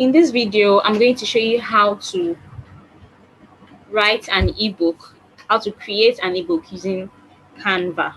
In this video, I'm going to show you how to write an ebook, how to create an ebook using Canva.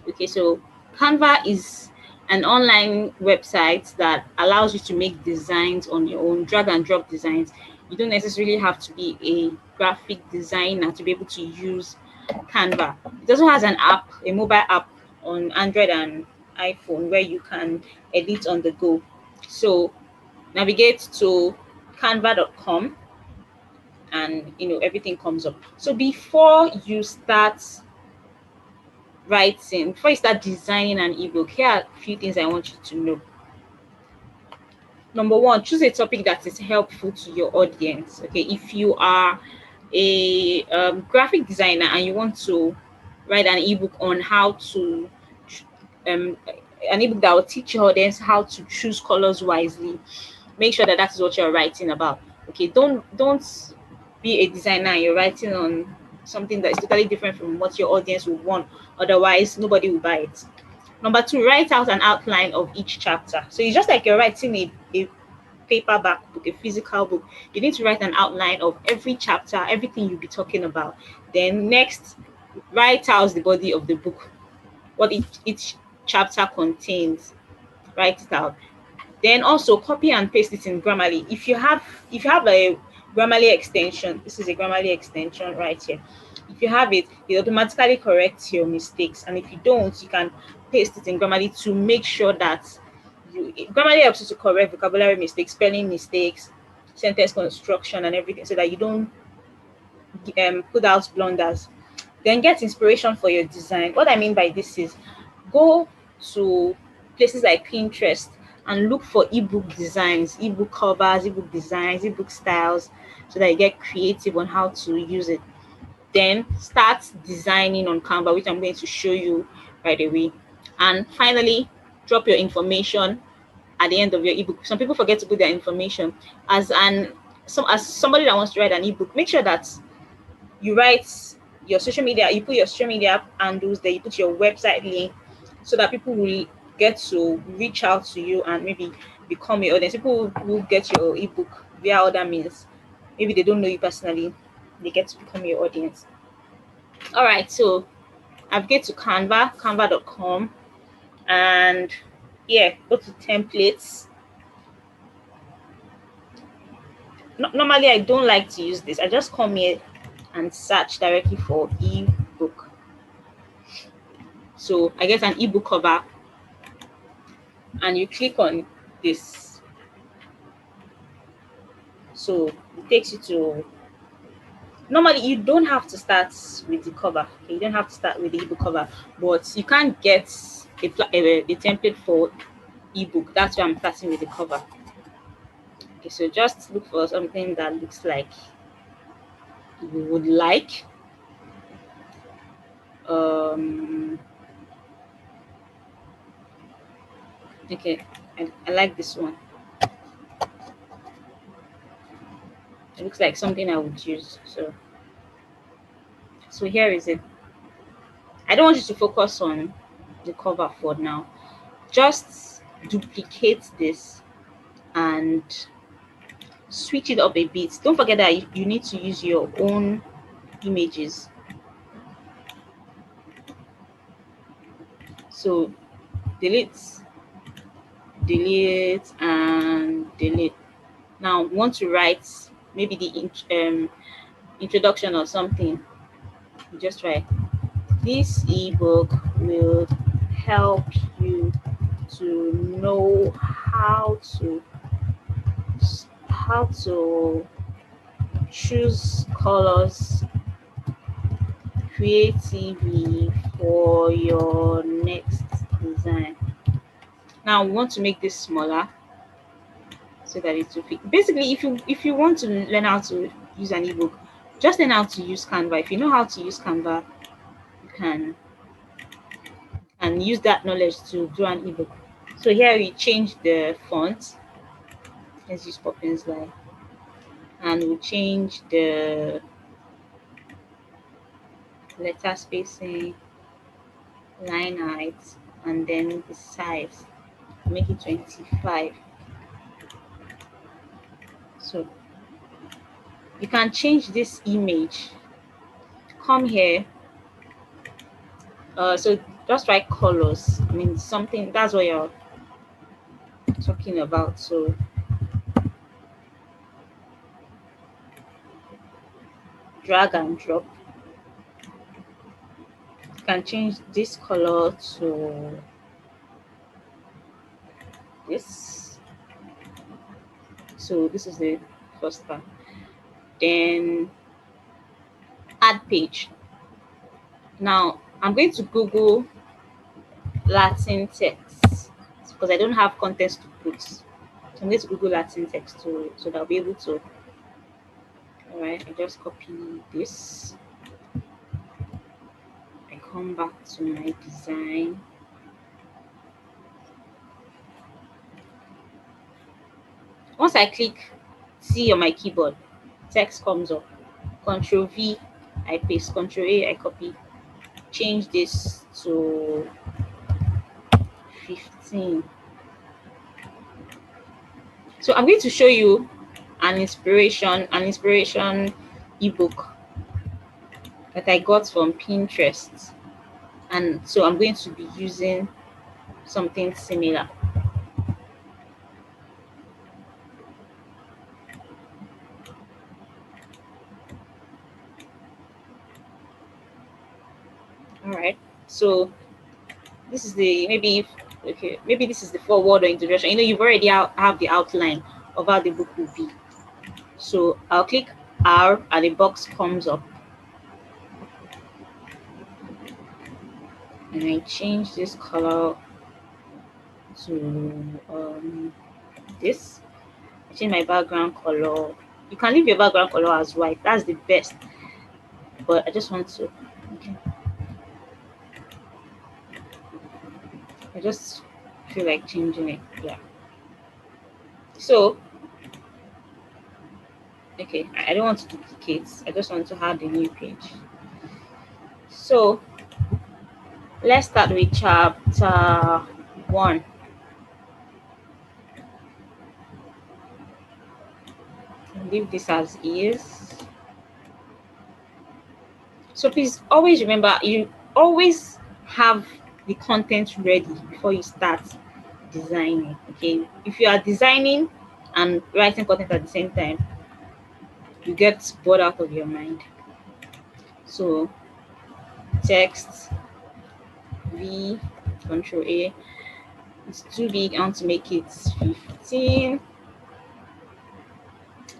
Okay, so Canva is an online website that allows you to make designs on your own, drag and drop designs. You don't necessarily have to be a graphic designer to be able to use Canva. It also has an app, a mobile app on Android and iPhone where you can edit on the go. So navigate to canva.com and everything comes up. So before you start writing, before you start designing an ebook, here are a few things I want you to know. Number one, choose a topic that is helpful to your audience. Okay, if you are a graphic designer and you want to write an ebook on how to um, an ebook that will teach your audience how to choose colors wisely, make sure that that is what you're writing about. Okay, don't be a designer and you're writing on something that is totally different from what your audience would want. Otherwise, nobody will buy it. Number two, write out an outline of each chapter. So it's just like you're writing a paperback book, a physical book. You need to write an outline of every chapter, everything you'll be talking about. Then next, write out the body of the book, what each chapter contains. Write it out. Then also copy and paste it in Grammarly. If you have a Grammarly extension, this is a Grammarly extension right here. If you have it, it automatically corrects your mistakes. And if you don't, you can paste it in Grammarly to make sure that Grammarly helps you to correct vocabulary mistakes, spelling mistakes, sentence construction, and everything, so that you don't put out blunders. Then get inspiration for your design. What I mean by this is go to places like Pinterest and look for ebook designs, ebook covers, ebook designs, ebook styles, so that you get creative on how to use it. Then start designing on Canva, which I'm going to show you right away. And finally, drop your information at the end of your ebook. Some people forget to put their information. As somebody that wants to write an ebook, make sure that you write your social media, you put your social media handles there, you put your website link, so that people will get to reach out to you and maybe become your audience. People will get your ebook via other means. Maybe they don't know you personally, they get to become your audience. All right, so I've get to canva.com, and yeah, go to templates. Normally I don't like to use this. I just come here and search directly for ebook. So I get an ebook cover, and you click on this. So it takes you to, normally you don't have to start with the cover. Okay? You don't have to start with the ebook cover, but you can't get a template for ebook. That's why I'm starting with the cover. Okay, so just look for something that looks like you would like. Okay, I like this one. It looks like something I would use. So here is it. I don't want you to focus on the cover for now. Just duplicate this and switch it up a bit. Don't forget that you need to use your own images. So delete, and delete. Now want to write maybe the introduction or something. Just write, this ebook will help you to know how to choose colors creatively for your next design. Now we want to make this smaller so that it will fit. Basically, if you want to learn how to use an ebook, just learn how to use Canva. If you know how to use Canva, you can use that knowledge to do an ebook. So here we change the font. Let's use Poppins Live, and we change the letter spacing, line height, and then the size. Make it 25. So you can change this image. Come here. So just write colors. I mean something that's what you're talking about. So drag and drop. You can change this color to this. So this is the first part. Then add page. Now I'm going to Google Latin text because I don't have context to put. So I'm going to Google Latin text so that I'll be able to. All right, I just copy this. I come back to my design. Once I click C on my keyboard, text comes up. Control V, I paste. Control A, I copy. Change this to 15. So I'm going to show you an inspiration ebook that I got from Pinterest. And so I'm going to be using something similar. All right. So this is the maybe this is the forward or introduction. You've already have the outline of how the book will be. So I'll click R and a box comes up. And I change this color to this. I change my background color. You can leave your background color as white. That's the best. But I just want to. Okay. I just feel like changing it. Yeah. So okay, I don't want to duplicate. I just want to add a new page. So let's start with chapter 1. Leave this as is. So please always remember, you always have the content ready before you start designing. Okay, if you are designing and writing content at the same time, you get bored out of your mind. So text V, Control A. It's too big. I want to make it 15.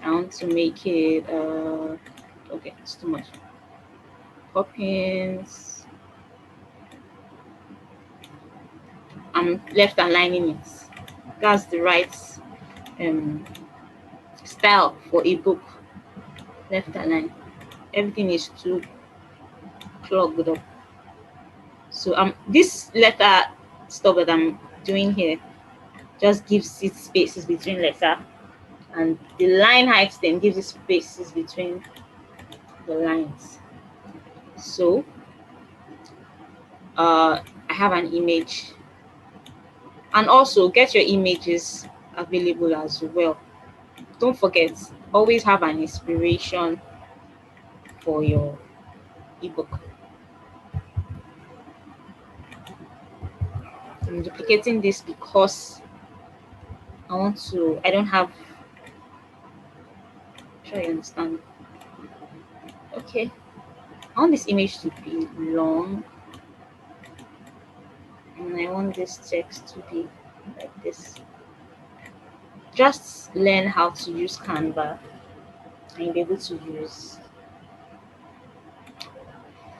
I want to make it okay, it's too much. Poppins. I'm left aligning it. That's the right um style for a book. Left align. Everything is too clogged up. So this letter stuff that I'm doing here just gives it spaces between letter, and the line height then gives it spaces between the lines. So I have an image, and also get your images available as well. Don't forget, always have an inspiration for your ebook. I'm duplicating this because I don't have, sure you understand. Okay, I want this image to be long, and I want this text to be like this. Just learn how to use Canva and you'll be able to use.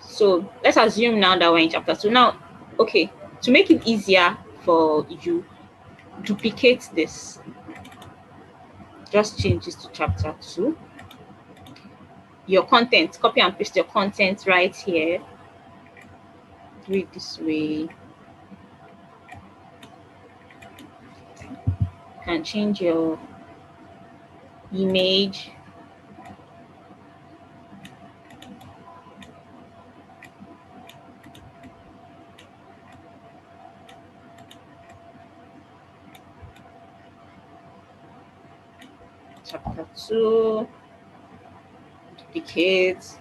So let's assume now that we're in chapter 2. Now, okay, to make it easier for you, duplicate this. Just change this to chapter 2. Your content, copy and paste your content right here. Do it this way. You can change your image. Chapter 2, duplicate.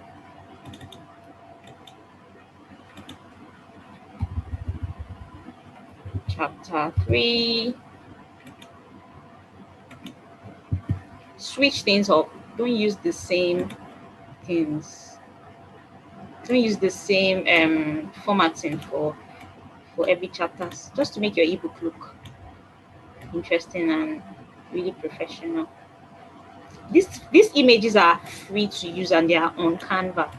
Chapter 3, switch things up. Don't use the same things. Don't use the same formatting for every chapter, just to make your ebook look interesting and really professional. These images are free to use and they are on Canva.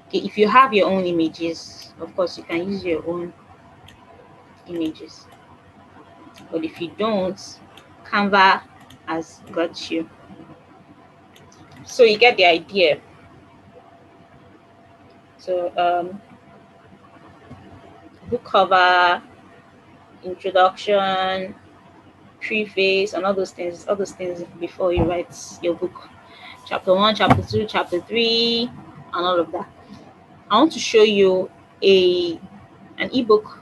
Okay, if you have your own images, of course you can use your own images. But if you don't, Canva has got you. So you get the idea. So book cover, introduction, preface, and all those things before you write your book. Chapter 1, chapter 2, chapter 3, and all of that. I want to show you an ebook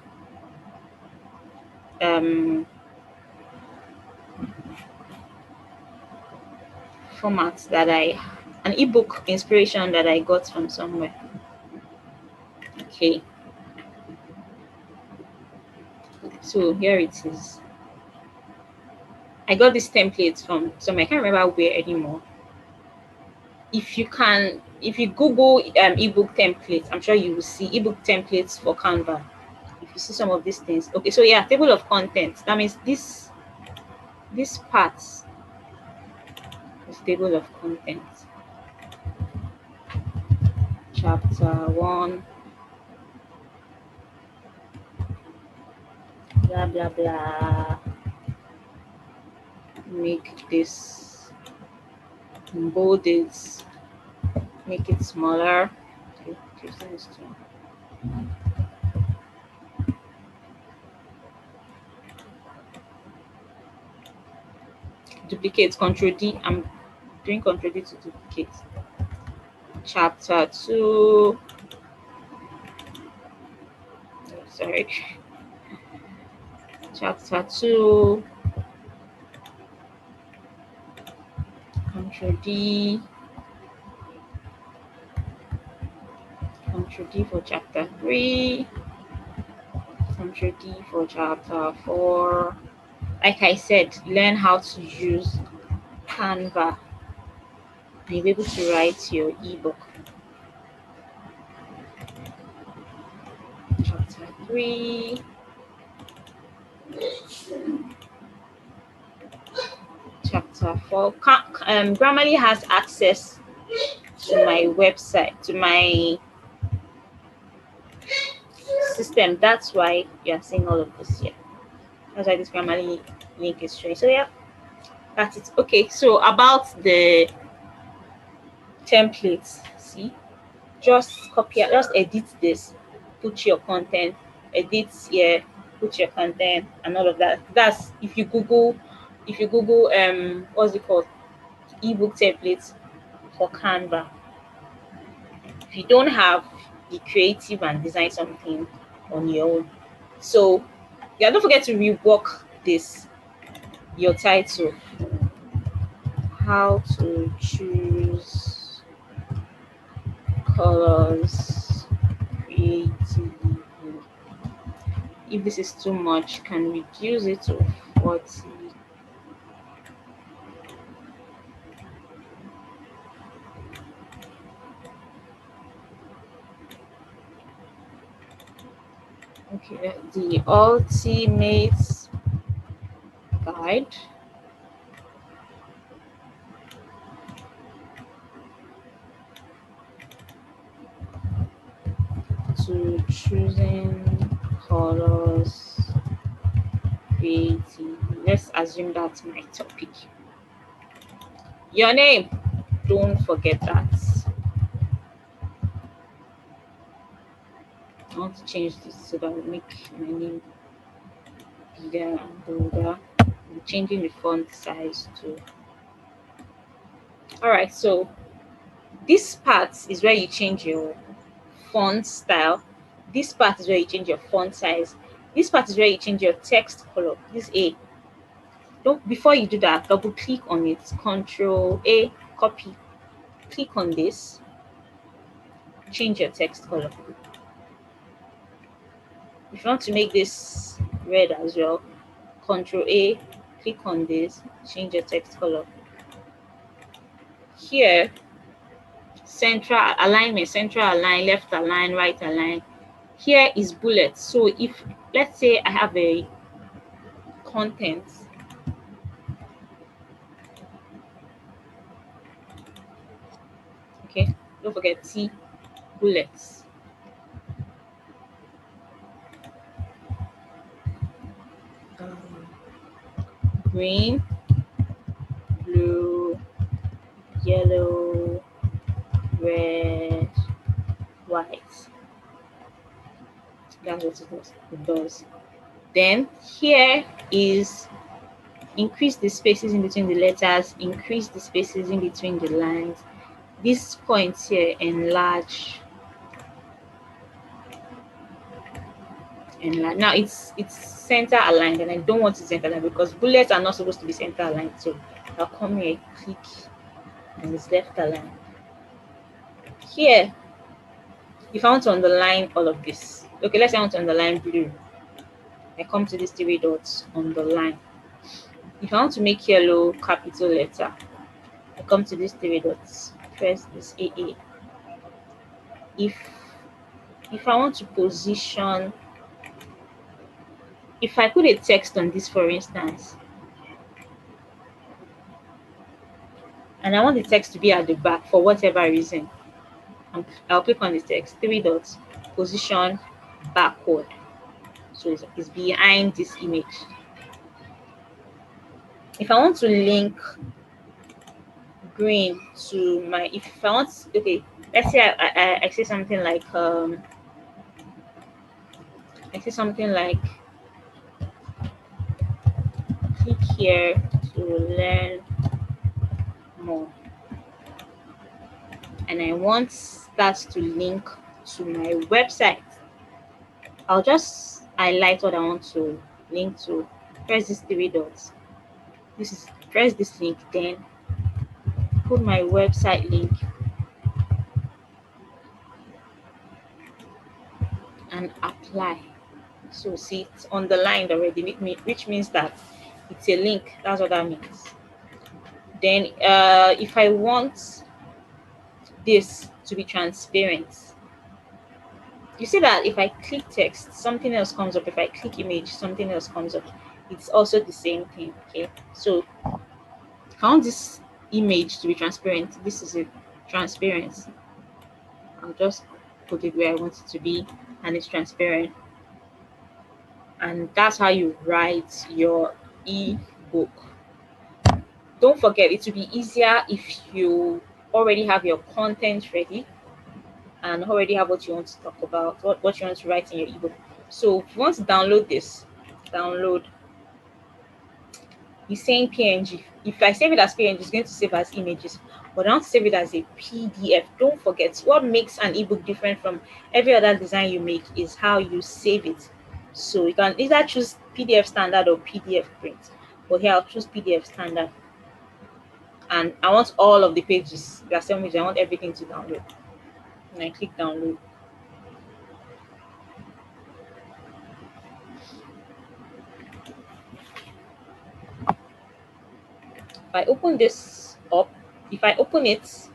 format that an ebook inspiration that I got from somewhere. Okay, so here it is. I got this template from somewhere. I can't remember where anymore. If you Google ebook templates, I'm sure you will see ebook templates for Canva. If you see some of these things, okay. So yeah, table of contents. That means this part is table of contents. Chapter 1, blah blah blah. Make this, bold it, make it smaller. Okay, duplicate, Control D. I'm doing Control D to duplicate. Chapter 2. Sorry. Chapter 2. Control D. Control D for chapter 3. Control D for chapter 4. Like I said, learn how to use Canva and you'll be able to write your ebook. Chapter 3. Chapter 4. Grammarly has access to my website, to my system. That's why you're seeing all of this here. That's why this Grammarly link is showing. So yeah, that's it. Okay, so about the templates, see, just copy, just edit this, put your content, edit here, put your content, and all of that. That's if you Google what's it called, ebook templates for Canva. If you don't have, the creative and design something on your own. So yeah, don't forget to rework this, your title, how to choose colors creatively. If this is too much, can reduce it to 40. Okay, the ultimate guide to choosing colors creatively. Let's assume that's my topic. Your name, don't forget that. I want to change this so that will make my name bigger and bolder. I'm changing the font size too. All right, so this part is where you change your font style. This part is where you change your font size. This part is where you change your text color. This A. Don't before you do that, double click on it. Control A, copy. Click on this. Change your text color. If you want to make this red as well, Control A, click on this, change your text color. Here, central alignment, central align, left align, right align. Here is bullets. So if let's say I have a content, okay, don't forget T bullets. Um, Green, blue, yellow, red, white. That's what it does. Then here is increase the spaces in between the letters, increase the spaces in between the lines. These points here enlarge. Now it's center aligned, and I don't want it center aligned because bullets are not supposed to be center aligned. So I'll come here, click, and it's left aligned. Here, if I want to underline all of this, okay, let's say I want to underline blue. I come to these three dots, underline. If I want to make yellow capital letter, I come to these three dots, press this AA. If I want to position, if I put a text on this, for instance, and I want the text to be at the back for whatever reason, I'll click on the text, three dots, position backward. So it's behind this image. If I want to link green to my, if I want, okay, let's say I say something like, I say something like, click here to learn more. And I want that to link to my website. I'll just highlight what I want to link to, press these three dots. Press this link, then put my website link and apply. So see, it's underlined already, which means that it's a link. That's what that means. Then if I want this to be transparent, you see that if I click text, something else comes up. If I click image, something else comes up. It's also the same thing. Okay, so if I want this image to be transparent, this is a transparency. I'll just put it where I want it to be, and it's transparent. And that's how you write your ebook. Don't forget, it will be easier if you already have your content ready and already have what you want to talk about, what you want to write in your ebook. So if you want to download this, download. It's saying PNG. If I save it as PNG, it's going to save as images. But I want to save it as a PDF. Don't forget, what makes an ebook different from every other design you make is how you save it. So you can either choose PDF standard or PDF print. But here I'll choose PDF standard. And I want all of the pages, the assemblies, I want everything to download. And I click download. If I open this up, if I open it,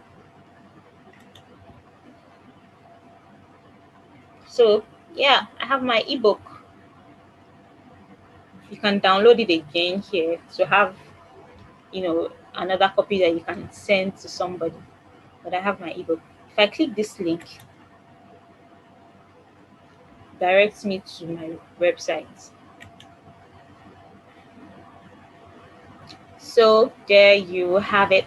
so yeah, I have my ebook. You can download it again here to have, another copy that you can send to somebody. But I have my ebook. If I click this link, directs me to my website. So there you have it.